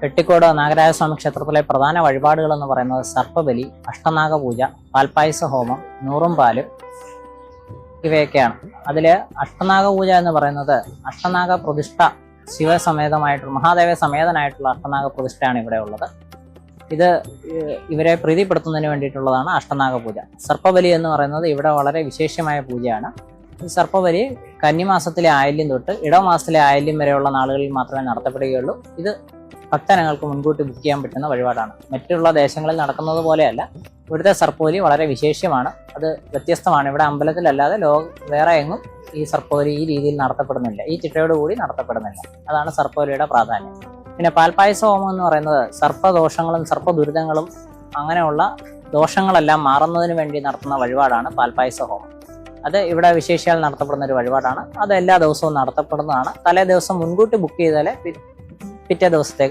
വെട്ടിക്കോട് നാഗരാജസ്വാമി ക്ഷേത്രത്തിലെ പ്രധാന വഴിപാടുകൾ എന്ന് പറയുന്നത് സർപ്പബലി, അഷ്ടനാഗ പൂജ, പാൽപ്പായസ ഹോമം, നൂറും പാലും ഇവയൊക്കെയാണ്. അതില് അഷ്ടനാഗ പൂജ എന്ന് പറയുന്നത് അഷ്ടനാഗ പ്രതിഷ്ഠ, ശിവസമേതമായിട്ടുള്ള മഹാദേവ സമേതനായിട്ടുള്ള അഷ്ടനാഗ പ്രതിഷ്ഠയാണ് ഇവിടെ ഉള്ളത്. ഇത് ഇവരെ പ്രീതിപ്പെടുത്തുന്നതിന് വേണ്ടിയിട്ടുള്ളതാണ് അഷ്ടനാഗ പൂജ. സർപ്പബലി എന്ന് പറയുന്നത് ഇവിടെ വളരെ വിശേഷമായ പൂജയാണ്. ഈ സർപ്പബലി കന്നിമാസത്തിലെ ആയില്യം തൊട്ട് ഇടമാസത്തിലെ ആയില്യം വരെയുള്ള നാളുകളിൽ മാത്രമേ നടത്തപ്പെടുകയുള്ളൂ. ഇത് ഭക്തജനങ്ങൾക്ക് മുൻകൂട്ടി ബുക്ക് ചെയ്യാൻ പറ്റുന്ന വഴിപാടാണ്. മറ്റുള്ള ദേശങ്ങളിൽ നടക്കുന്നത് പോലെയല്ല, ഇവിടുത്തെ സർപ്പബലി വളരെ വിശേഷമാണ്. അത് വ്യത്യസ്തമാണ്. ഇവിടെ അമ്പലത്തിലല്ലാതെ വേറെ എങ്ങും ഈ സർപ്പബലി ഈ രീതിയിൽ നടത്തപ്പെടുന്നില്ല, ഈ ചിട്ടയോടുകൂടി നടത്തപ്പെടുന്നില്ല. അതാണ് സർപ്പബലിയുടെ പ്രാധാന്യം. പിന്നെ പാൽപ്പായസ ഹോമം എന്ന് പറയുന്നത് സർപ്പദോഷങ്ങളും സർപ്പദുരിതങ്ങളും അങ്ങനെയുള്ള ദോഷങ്ങളെല്ലാം മാറുന്നതിന് വേണ്ടി നടത്തുന്ന വഴിപാടാണ് പാൽപ്പായസ ഹോമം. അത് ഇവിടെ വിശേഷിയാൽ നടത്തപ്പെടുന്ന ഒരു വഴിപാടാണ്. അത് എല്ലാ ദിവസവും നടത്തപ്പെടുന്നതാണ്. തലേ ദിവസം മുൻകൂട്ടി ബുക്ക് ചെയ്താലേ പിറ്റേ ദിവസത്തേക്ക്